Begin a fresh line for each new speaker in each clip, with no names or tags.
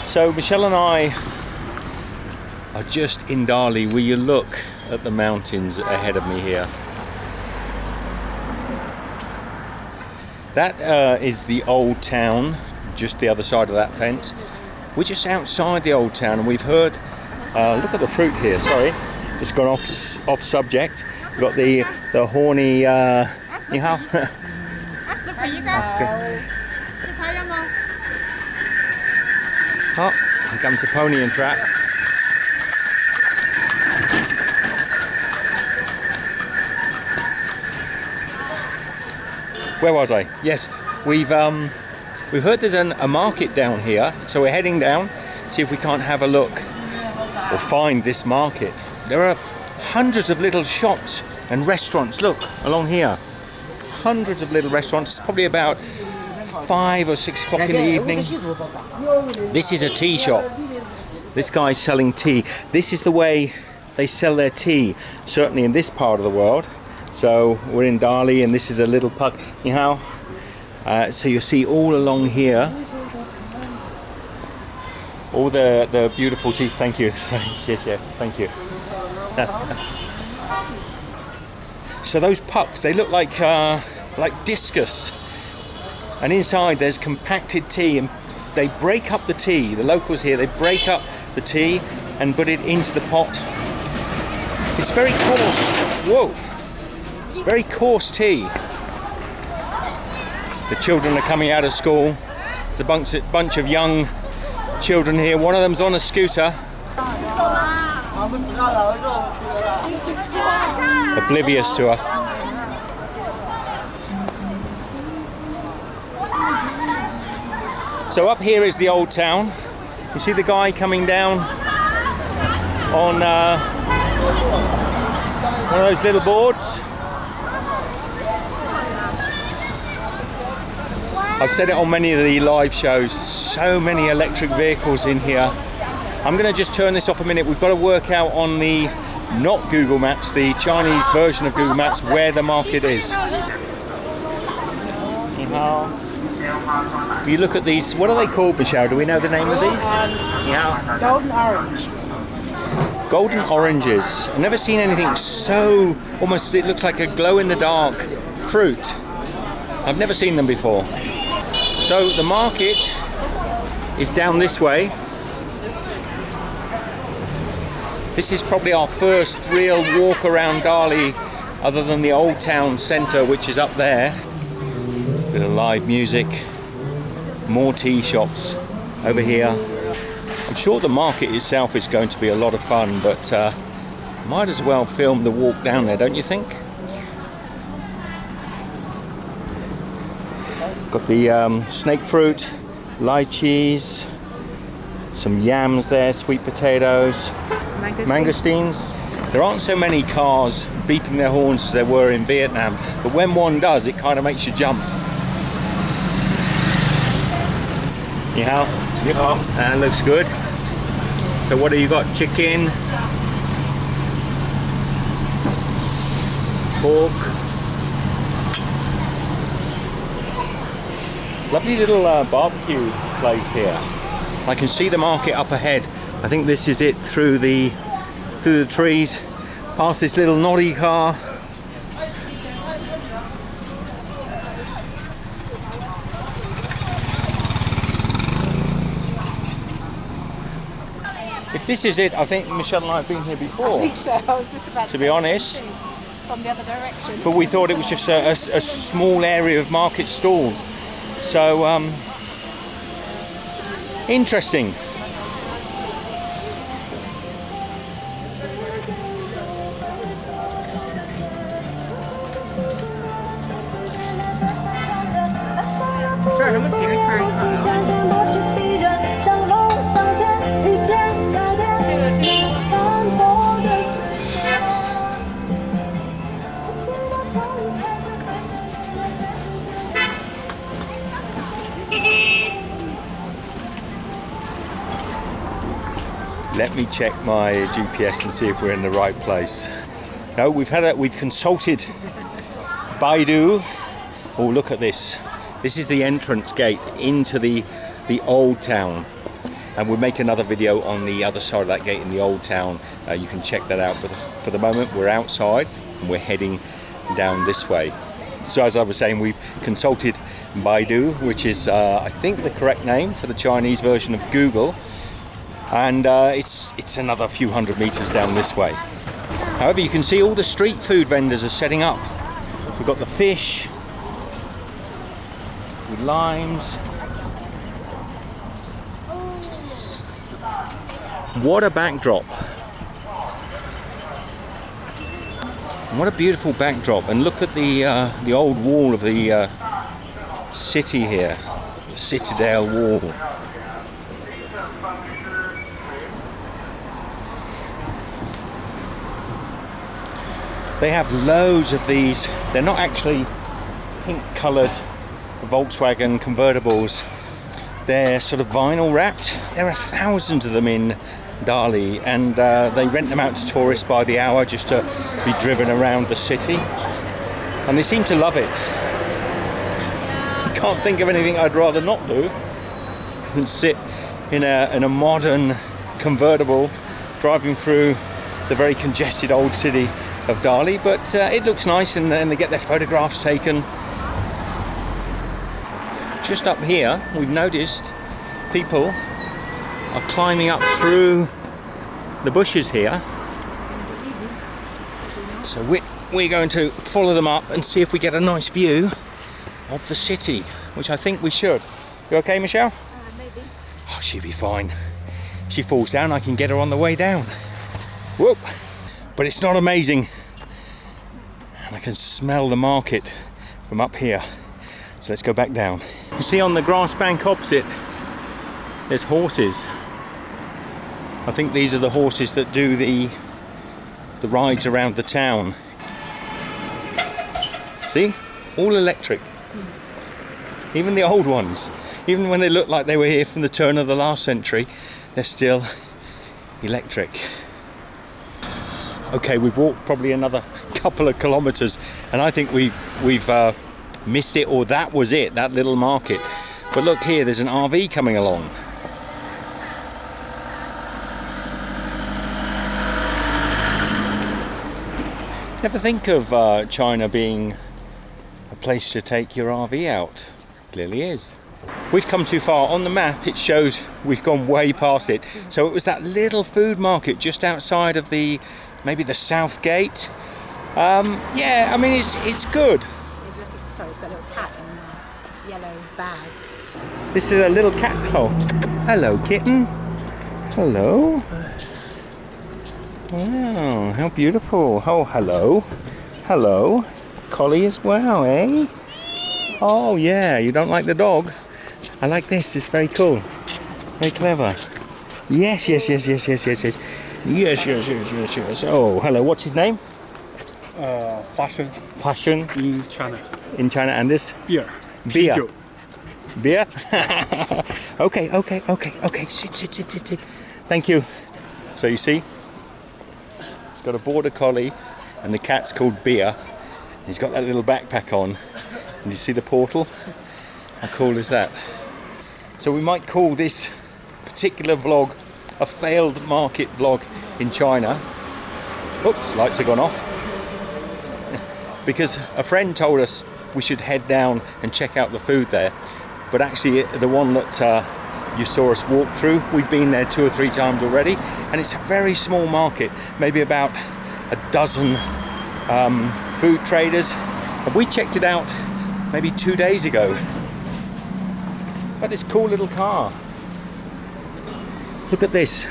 So Michelle and I are just in Dali. Will you look at the mountains ahead of me here? That is the old town, just the other side of that fence. We're just outside the old town, and we've heard, look at the fruit here, sorry, it's gone off subject. We've got the horny, you know. Oh, here comes the pony and trap. Where was I? Yes, we've heard there's a market down here, so we're heading down, see if we can't have a look or find this market. There are hundreds of little shops and restaurants, look, along here. Hundreds of little restaurants, it's probably about 5 or 6 o'clock in the evening. This is a tea shop. This guy's selling tea. This is the way they sell their tea, certainly in this part of the world. So we're in Dali, and this is a little pub, you know. So you see all along here, all the beautiful tea. Thank you. Thank you. So those pucks, they look like discus, and inside there's compacted tea, and they break up the tea. The locals here, they break up the tea and put it into the pot. It's very coarse. Whoa! It's very coarse tea. The children are coming out of school. There's a bunch of young children here. One of them's on a scooter. Oblivious to us. So up here is the old town. You see the guy coming down on one of those little boards. I've said it on many of the live shows, so many electric vehicles in here. I'm going to just turn this off a minute. We've got to work out on the, not Google Maps, the Chinese version of Google Maps, where the market is. You look at these, what are they called, Michelle? Do we know the name of these? Yeah.
Golden orange.
Golden oranges. I've never seen anything so, almost, it looks like a glow-in-the-dark fruit. I've never seen them before. So the market is down this way. This is probably our first real walk around Dali, other than the old town centre, which is up there. Bit of live music, more tea shops over here. I'm sure the market itself is going to be a lot of fun, but might as well film the walk down there, don't you think? Got the snake fruit, lychees, some yams there, sweet potatoes, mangosteens. There aren't so many cars beeping their horns as there were in Vietnam, but when one does, it kind of makes you jump. Yeah, that looks good. So what have you got? Chicken, pork. Lovely little barbecue place here. I can see the market up ahead. I think this is it through the trees, past this little noddy car. If this is it, I think Michelle and I have been here before.
I think so. I was just about
to be honest.
From the other direction.
But we thought it was just a small area of market stalls. So, interesting. Let me check my GPS and see if we're in the right place. No, we've consulted Baidu. Oh, look at this. This is the entrance gate into the old town. And we'll make another video on the other side of that gate in the old town. You can check that out. But for the moment, we're outside and we're heading down this way. So as I was saying, we've consulted Baidu, which is I think the correct name for the Chinese version of Google, and it's another few hundred meters down this way. However, you can see all the street food vendors are setting up. We've got the fish with limes. What a backdrop. What a beautiful backdrop, and look at the old wall of the city here, the Citadel Wall. They have loads of these. They're not actually pink coloured Volkswagen convertibles. They're sort of vinyl wrapped. There are thousands of them in Dali, and they rent them out to tourists by the hour just to be driven around the city, and they seem to love it. I can't think of anything I'd rather not do than sit in a modern convertible driving through the very congested old city of Dali, but it looks nice, and they get their photographs taken. Just up here, we've noticed people are climbing up through the bushes here. So we're going to follow them up and see if we get a nice view of the city, which I think we should. You okay, Michelle?
Maybe.
Oh, she'll be fine. If she falls down, I can get her on the way down. Whoop! But it's not amazing. And I can smell the market from up here. So let's go back down. You see on the grass bank opposite, there's horses. I think these are the horses that do the rides around the town. See? All electric. Even the old ones. Even when they look like they were here from the turn of the last century, they're still electric. Okay, we've walked probably another couple of kilometers, and I think we've missed it, or that was it, that little market. But look here, there's an RV coming along. Never think of China being a place to take your RV out. Clearly is. We've come too far. On the map it shows we've gone way past it. So it was that little food market just outside of maybe the south gate. Yeah, I mean it's good.
Sorry, it's got a little cat in a yellow bag.
This is a little cat. Oh, hello kitten. Hello. Wow, how beautiful. Oh, hello. Hello. Collie as well, eh? Oh, yeah, you don't like the dog? I like this, it's very cool. Very clever. Yes, yes, yes, yes, yes, yes, yes. Yes, yes, yes, yes, yes. Oh, hello, what's his name?
Fashion
Passion
in China.
in China, and this?
Beer.
Beer.
啤酒.
Beer? Okay. Sit. Thank you. So you see, it's got a border collie, and the cat's called Beer. He's got that little backpack on, and you see the portal? How cool is that? So we might call this particular vlog a failed market vlog in China. Oops, lights have gone off. Because a friend told us we should head down and check out the food there, but actually the one that you saw us walk through, we've been there 2 or 3 times already, and it's a very small market, maybe about a dozen food traders, and we checked it out maybe 2 days ago. But this cool little car, look at this.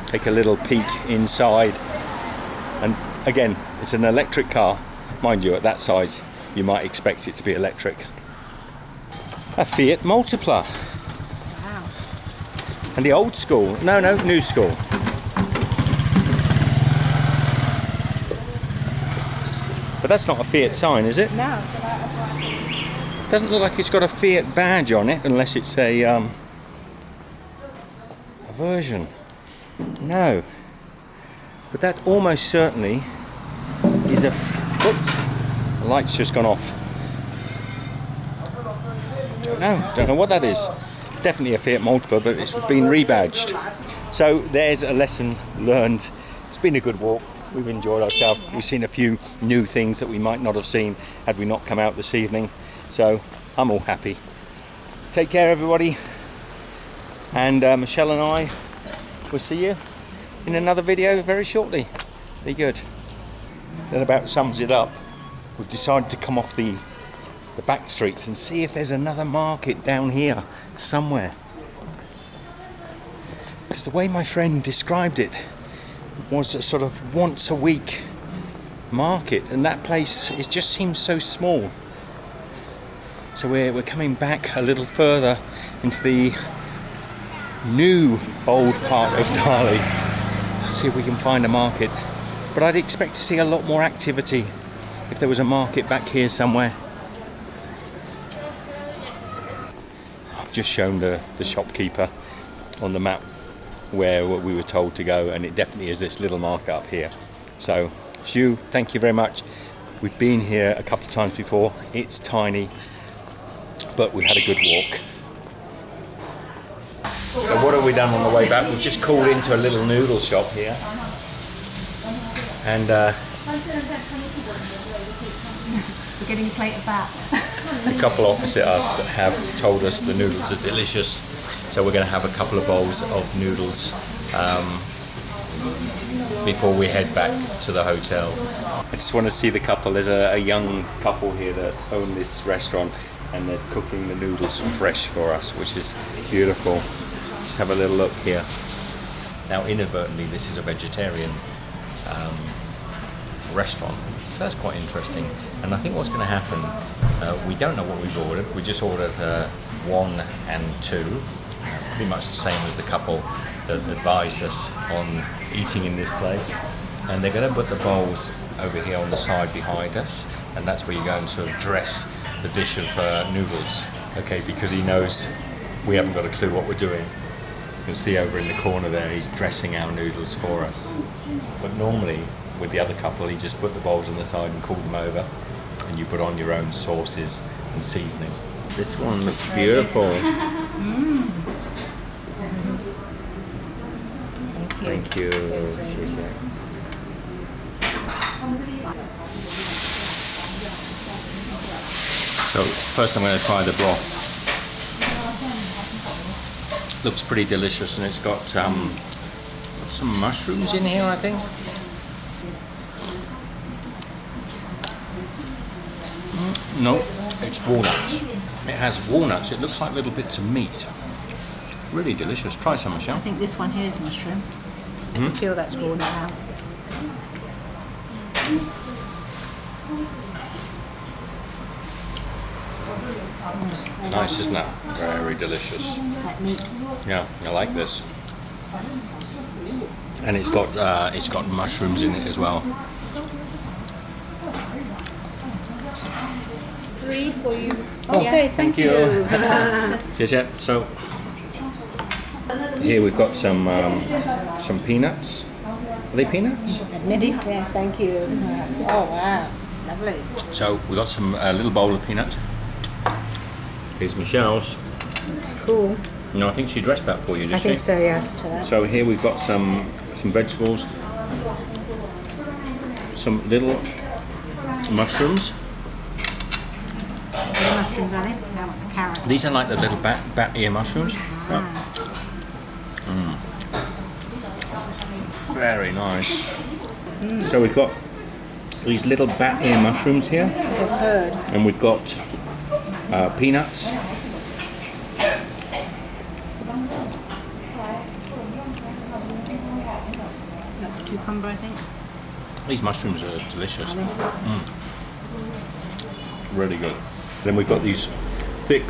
Take a little peek inside, and again it's an electric car. Mind you, at that size you might expect it to be electric. A Fiat Multipla.
Wow.
And the old school, no, new school. But that's not a Fiat sign, is it?
No.
Doesn't look like it's got a Fiat badge on it, unless it's a version. No. But that almost certainly is a... Oops, the light's just gone off. Don't know what that is. Definitely a Fiat Multipla, but it's been rebadged. So there's a lesson learned. It's been a good walk. We've enjoyed ourselves. We've seen a few new things that we might not have seen had we not come out this evening. So I'm all happy. Take care, everybody. And Michelle and I will see you in another video very shortly. Be good. That about sums it up. We've decided to come off the back streets and see if there's another market down here somewhere. Because the way my friend described it was a sort of once a week market, and that place, it just seems so small. So we're coming back a little further into the new old part of Dali. See if we can find a market. But I'd expect to see a lot more activity if there was a market back here somewhere. I've just shown the shopkeeper on the map where we were told to go, and it definitely is this little market up here. So, Xu, thank you very much. We've been here a couple of times before. It's tiny, but we've had a good walk. So what have we done on the way back? We've just called into a little noodle shop here. And
We're getting a plate of that.
the couple opposite us have told us the noodles are delicious. So we're going to have a couple of bowls of noodles before we head back to the hotel. I just want to see the couple. There's a young couple here that own this restaurant, and they're cooking the noodles fresh for us, which is beautiful. Just have a little look here. Now, inadvertently, this is a vegetarian restaurant, so that's quite interesting. And I think what's going to happen, we don't know what we've ordered. We just ordered 1 and 2, pretty much the same as the couple that advised us on eating in this place. And they're going to put the bowls over here on the side behind us, and that's where you're going to dress the dish of noodles. Okay, because he knows we haven't got a clue what we're doing. You'll see over in the corner there, he's dressing our noodles for us. But normally, with the other couple, he just put the bowls on the side and called them over, and you put on your own sauces and seasoning. This one looks beautiful. Thank you. So first I'm going to try the broth. Looks pretty delicious, and it's got some mushrooms in here, I think. No, it's walnuts. It has walnuts. It looks like little bits of meat. Really delicious. Try some, Michelle.
I think this one here is mushroom. I can feel that's walnut now.
Nice, isn't it? Very delicious.
Like meat.
Yeah, I like this. And it's got mushrooms in it as well.
3 for you.
Okay, thank you.
Cheers, yeah. So here we've got some peanuts. Are they peanuts?
Maybe. Yeah, thank you. Oh wow, lovely.
So we got some little bowl of peanuts. Here's Michelle's.
Looks cool.
No, I think she dressed that for you, did
I
she?
think so. Yes.
So here we've got some vegetables, some little mushrooms.
The mushrooms are they? No, the carrot.
These are like the little bat ear mushrooms. Very nice. So we've got these little bat ear mushrooms here,
I've heard.
and we've got peanuts.
That's cucumber, I think.
These mushrooms are delicious. Really good. Then we've got these thick.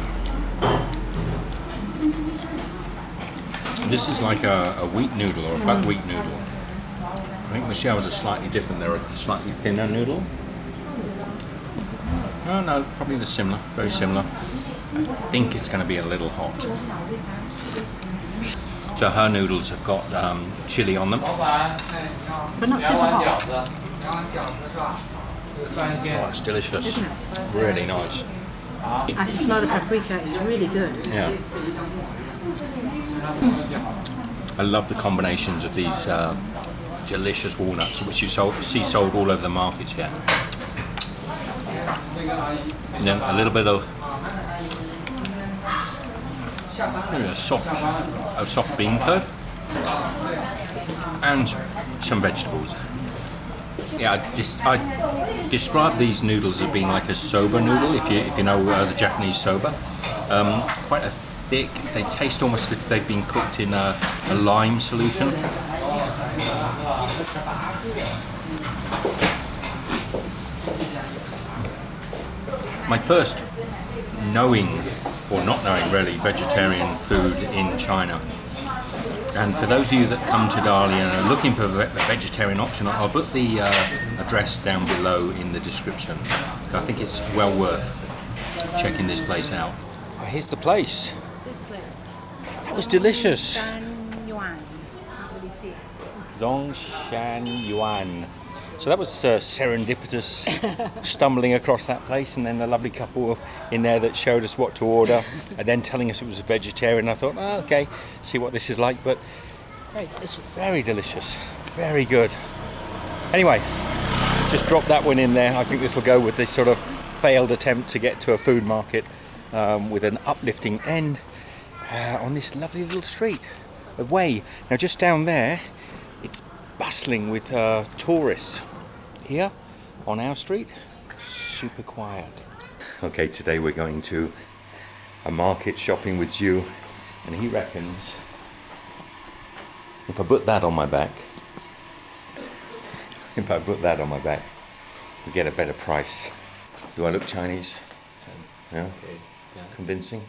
This is like a wheat noodle or a buckwheat noodle. I think Michelle's are slightly different. They're a slightly thinner noodle. No, probably the similar, very similar. I think it's going to be a little hot. So her noodles have got chili on them.
But not super hot.
Oh, it's delicious. Really nice.
I can smell the paprika. It's really good.
Yeah. I love the combinations of these delicious walnuts, which you see sold all over the markets here. And then a little bit of a soft bean curd, and some vegetables. Yeah, I describe these noodles as being like a soba noodle, if you know the Japanese soba. Quite a thick. They taste almost as if they've been cooked in a lime solution. My first knowing, or not knowing really, vegetarian food in China. And for those of you that come to Dali and are looking for a vegetarian option, I'll put the address down below in the description. I think it's well worth checking this place out. Oh, here's the place.
This place.
That was delicious.
Yuan. Can't really see it.
Zongshan Yuan. So that was serendipitous, stumbling across that place, and then the lovely couple in there that showed us what to order, and then telling us it was a vegetarian. I thought, oh, okay, see what this is like, but
Very delicious.
very delicious, very good. Anyway, just drop that one in there. I think this will go with this sort of failed attempt to get to a food market with an uplifting end on this lovely little street. Away. Now just down there, it's bustling with tourists. Here on our street, super quiet. Okay, today we're going to a market shopping with Zhu, and he reckons if I put that on my back, we get a better price. Do I look Chinese? Yeah? Convincing?